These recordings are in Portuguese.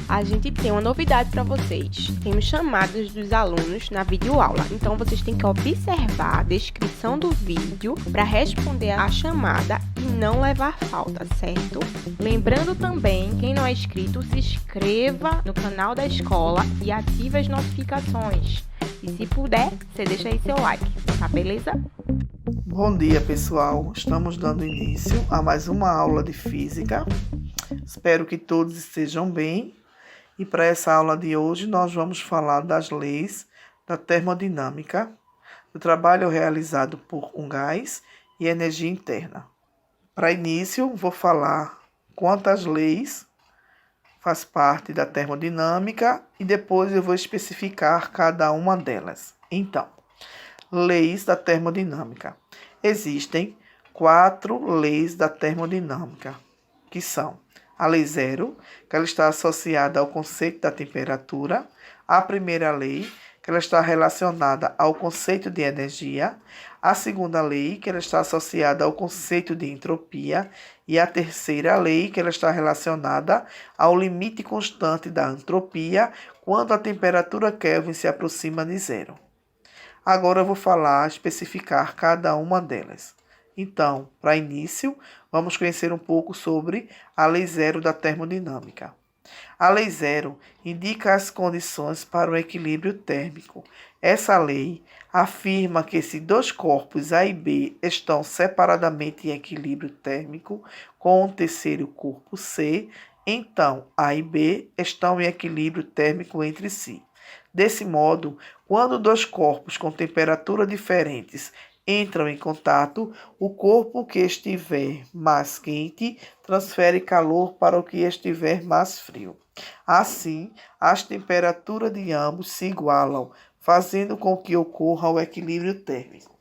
A gente tem uma novidade para vocês. Temos chamadas dos alunos na videoaula. Então, vocês têm que observar a descrição do vídeo para responder a chamada e não levar falta, certo? Lembrando também, quem não é inscrito, se inscreva no canal da escola e ative as notificações. E se puder, você deixa aí seu like, tá beleza? Bom dia, pessoal. Estamos dando início a mais uma aula de física. Espero que todos estejam bem. E para essa aula de hoje, nós vamos falar das leis da termodinâmica, do trabalho realizado por um gás e energia interna. Para início, vou falar quantas leis faz parte da termodinâmica e depois eu vou especificar cada uma delas. Então, leis da termodinâmica. Existem 4 leis da termodinâmica, que são a lei zero, que ela está associada ao conceito da temperatura. A primeira lei, que ela está relacionada ao conceito de energia. A segunda lei, que ela está associada ao conceito de entropia. E a terceira lei, que ela está relacionada ao limite constante da entropia, quando a temperatura Kelvin se aproxima de zero. Agora eu vou especificar cada uma delas. Então, para início, vamos conhecer um pouco sobre a lei zero da termodinâmica. A lei zero indica as condições para o equilíbrio térmico. Essa lei afirma que se dois corpos A e B estão separadamente em equilíbrio térmico com um terceiro corpo C, então A e B estão em equilíbrio térmico entre si. Desse modo, quando dois corpos com temperatura diferentes entram em contato, o corpo que estiver mais quente transfere calor para o que estiver mais frio. Assim, as temperaturas de ambos se igualam, fazendo com que ocorra o equilíbrio térmico.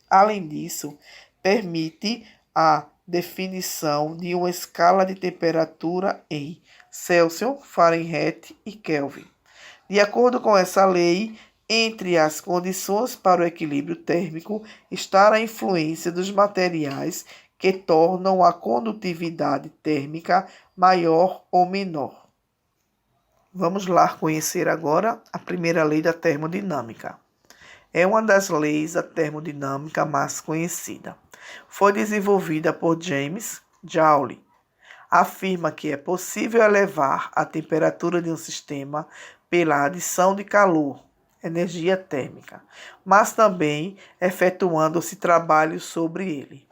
Além disso, permite a definição de uma escala de temperatura em Celsius, Fahrenheit e Kelvin. De acordo com essa lei, entre as condições para o equilíbrio térmico está a influência dos materiais que tornam a condutividade térmica maior ou menor. Vamos lá conhecer agora a primeira lei da termodinâmica. É uma das leis da termodinâmica mais conhecida. Foi desenvolvida por James Joule. Afirma que é possível elevar a temperatura de um sistema pela adição de calor, energia térmica, mas também efetuando-se trabalho sobre ele.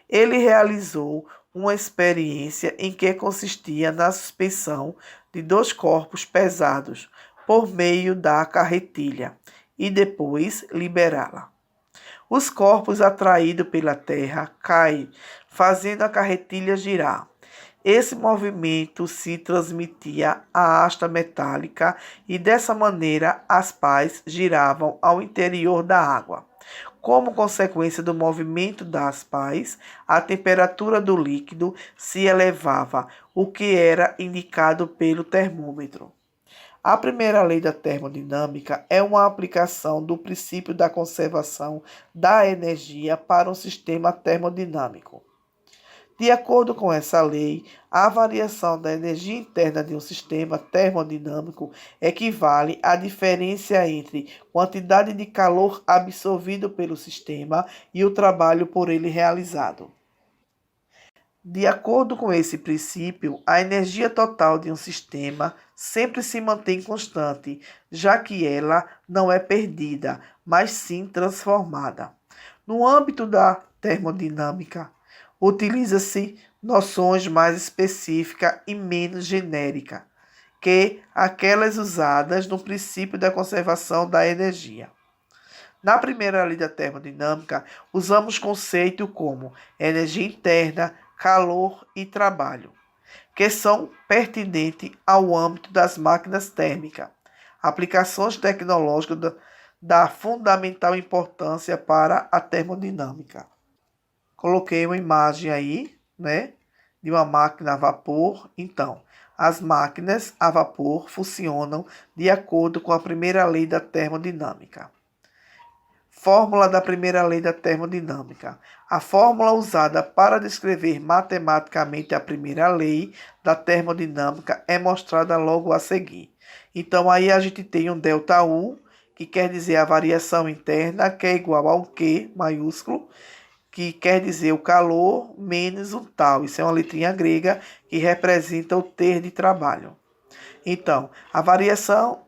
Ele realizou uma experiência em que consistia na suspensão de dois corpos pesados por meio da carretilha e depois liberá-la. Os corpos atraídos pela terra caem, fazendo a carretilha girar. Esse movimento se transmitia à haste metálica e, dessa maneira, as pás giravam ao interior da água. Como consequência do movimento das pás, a temperatura do líquido se elevava, o que era indicado pelo termômetro. A primeira lei da termodinâmica é uma aplicação do princípio da conservação da energia para um sistema termodinâmico. De acordo com essa lei, a variação da energia interna de um sistema termodinâmico equivale à diferença entre quantidade de calor absorvido pelo sistema e o trabalho por ele realizado. De acordo com esse princípio, a energia total de um sistema sempre se mantém constante, já que ela não é perdida, mas sim transformada. No âmbito da termodinâmica, utiliza-se noções mais específicas e menos genéricas que aquelas usadas no princípio da conservação da energia. Na primeira lei da termodinâmica, usamos conceitos como energia interna, calor e trabalho, que são pertinentes ao âmbito das máquinas térmicas. Aplicações tecnológicas da fundamental importância para a termodinâmica. Coloquei uma imagem aí, de uma máquina a vapor. Então, as máquinas a vapor funcionam de acordo com a primeira lei da termodinâmica. Fórmula da primeira lei da termodinâmica. A fórmula usada para descrever matematicamente a primeira lei da termodinâmica é mostrada logo a seguir. Então, aí a gente tem um ΔU, que quer dizer a variação interna, que é igual ao Q maiúsculo, que quer dizer o calor menos um tal. Isso é uma letrinha grega que representa o ter de trabalho. Então, a variação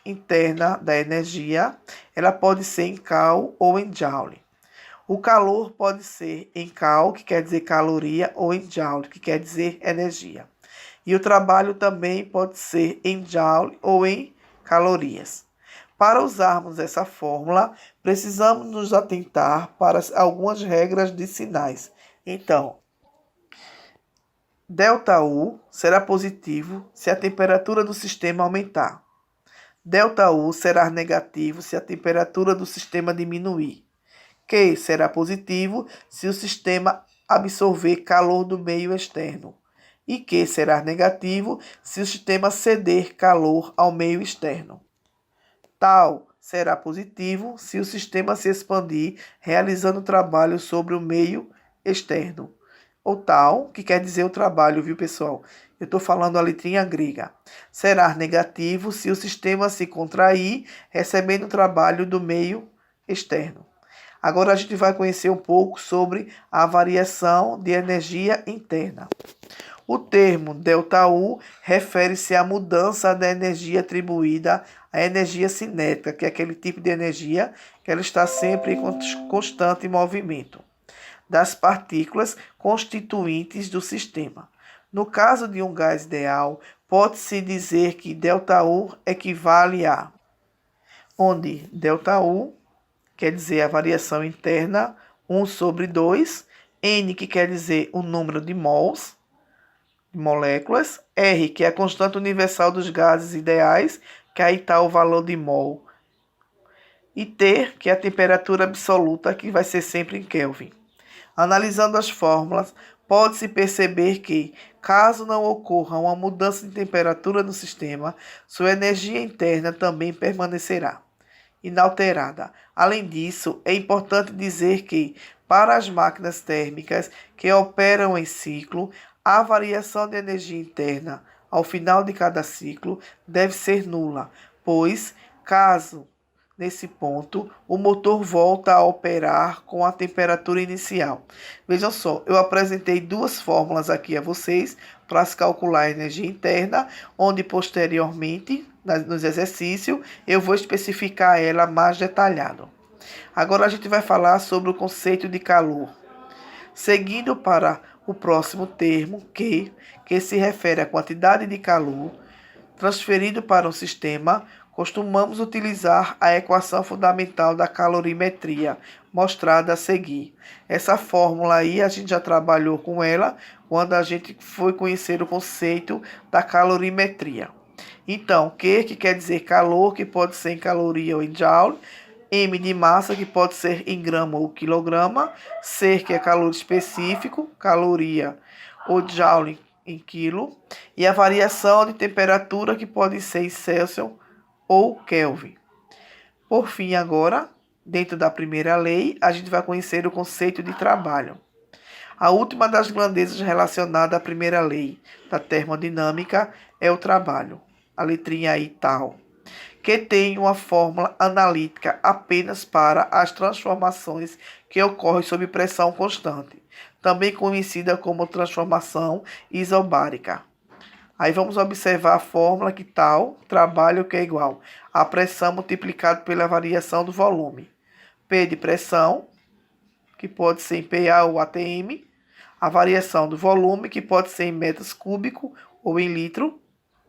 interna da energia, ela pode ser em cal ou em joule. O calor pode ser em cal, que quer dizer caloria, ou em joule, que quer dizer energia. E o trabalho também pode ser em joule ou em calorias. Para usarmos essa fórmula, precisamos nos atentar para algumas regras de sinais. Então, ΔU será positivo se a temperatura do sistema aumentar. ΔU será negativo se a temperatura do sistema diminuir. Q será positivo se o sistema absorver calor do meio externo. E Q será negativo se o sistema ceder calor ao meio externo. Tal será positivo se o sistema se expandir realizando trabalho sobre o meio externo. O tal, que quer dizer o trabalho, viu, pessoal? Eu estou falando a letrinha grega. Será negativo se o sistema se contrair, recebendo o trabalho do meio externo. Agora a gente vai conhecer um pouco sobre a variação de energia interna. O termo ΔU refere-se à mudança da energia atribuída à energia cinética, que é aquele tipo de energia que ela está sempre em constante movimento, das partículas constituintes do sistema. No caso de um gás ideal, pode-se dizer que ΔU equivale a, onde ΔU quer dizer a variação interna, 1 sobre 2, N, que quer dizer o número de mols, moléculas, R, que é a constante universal dos gases ideais, que aí está o valor de mol, e T, que é a temperatura absoluta, que vai ser sempre em Kelvin. Analisando as fórmulas, pode-se perceber que, caso não ocorra uma mudança de temperatura no sistema, sua energia interna também permanecerá inalterada. Além disso, é importante dizer que, para as máquinas térmicas que operam em ciclo, a variação de energia interna ao final de cada ciclo deve ser nula, pois, caso nesse ponto, o motor volta a operar com a temperatura inicial. Vejam só, eu apresentei duas fórmulas aqui a vocês para se calcular a energia interna, onde posteriormente, nos exercícios, eu vou especificar ela mais detalhado. Agora a gente vai falar sobre o conceito de calor. Seguindo para o próximo termo, que se refere à quantidade de calor transferido para um sistema, costumamos utilizar a equação fundamental da calorimetria, mostrada a seguir. Essa fórmula aí, a gente já trabalhou com ela quando a gente foi conhecer o conceito da calorimetria. Então, Q, que quer dizer calor, que pode ser em caloria ou em joule, M de massa, que pode ser em grama ou quilograma, C, que é calor específico, caloria ou joule em quilo, e a variação de temperatura, que pode ser em Celsius ou Kelvin. Por fim, agora, dentro da primeira lei, a gente vai conhecer o conceito de trabalho. A última das grandezas relacionada à primeira lei da termodinâmica é o trabalho, a letrinha aí tal, que tem uma fórmula analítica apenas para as transformações que ocorrem sob pressão constante, também conhecida como transformação isobárica. Aí vamos observar a fórmula que tal, trabalho que é igual a pressão multiplicado pela variação do volume. P de pressão, que pode ser em PA ou ATM, a variação do volume, que pode ser em metros cúbicos ou em litro.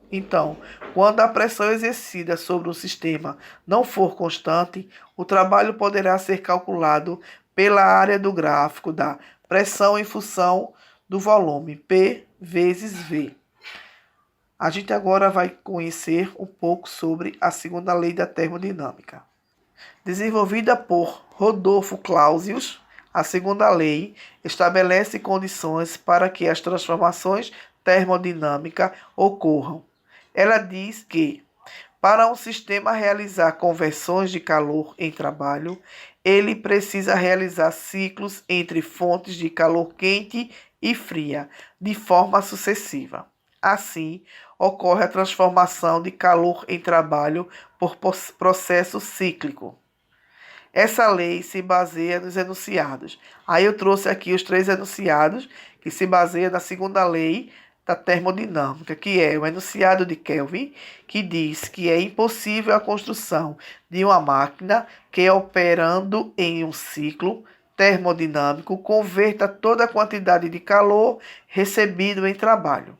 Então, quando a pressão exercida sobre um sistema não for constante, o trabalho poderá ser calculado pela área do gráfico da pressão em função do volume, P vezes V. A gente agora vai conhecer um pouco sobre a segunda lei da termodinâmica. Desenvolvida por Rodolfo Clausius, a segunda lei estabelece condições para que as transformações termodinâmicas ocorram. Ela diz que, Para um sistema realizar conversões de calor em trabalho, ele precisa realizar ciclos entre fontes de calor quente e fria, de forma sucessiva. Assim, ocorre a transformação de calor em trabalho por processo cíclico. Essa lei se baseia nos enunciados. Aí eu trouxe aqui os 3 enunciados que se baseiam na segunda lei da termodinâmica, que é o enunciado de Kelvin, que diz que é impossível a construção de uma máquina que, operando em um ciclo termodinâmico, converta toda a quantidade de calor recebido em trabalho.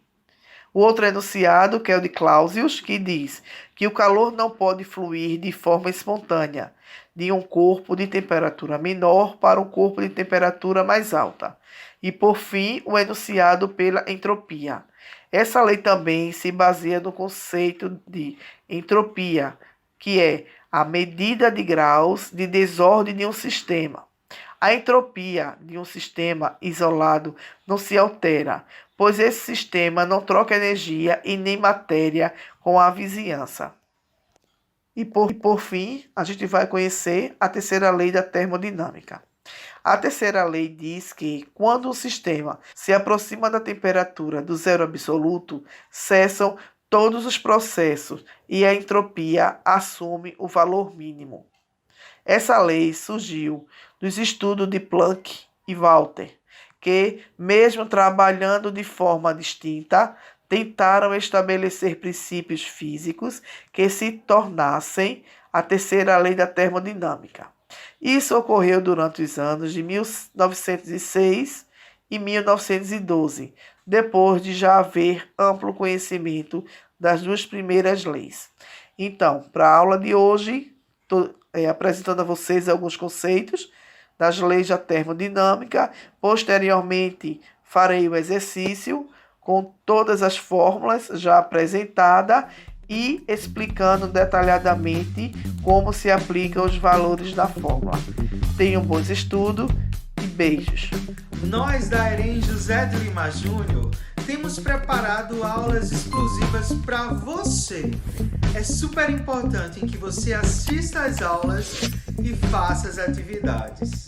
O outro enunciado, que é o de Clausius, que diz que o calor não pode fluir de forma espontânea de um corpo de temperatura menor para um corpo de temperatura mais alta. E, por fim, o enunciado pela entropia. Essa lei também se baseia no conceito de entropia, que é a medida de graus de desordem de um sistema. A entropia de um sistema isolado não se altera, pois esse sistema não troca energia e nem matéria com a vizinhança. E por fim, a gente vai conhecer a terceira lei da termodinâmica. A terceira lei diz que, quando o sistema se aproxima da temperatura do zero absoluto, cessam todos os processos e a entropia assume o valor mínimo. Essa lei surgiu dos estudos de Planck e Walter, que, mesmo trabalhando de forma distinta, tentaram estabelecer princípios físicos que se tornassem a terceira lei da termodinâmica. Isso ocorreu durante os anos de 1906 e 1912, depois de já haver amplo conhecimento das 2 primeiras leis. Então, para a aula de hoje, estou apresentando a vocês alguns conceitos das leis da termodinâmica. Posteriormente, farei o exercício com todas as fórmulas já apresentadas e explicando detalhadamente como se aplicam os valores da fórmula. Tenham bons estudos e beijos. Nós da EREM José de Lima Júnior temos preparado aulas exclusivas para você. É super importante que você assista às aulas e faça as atividades.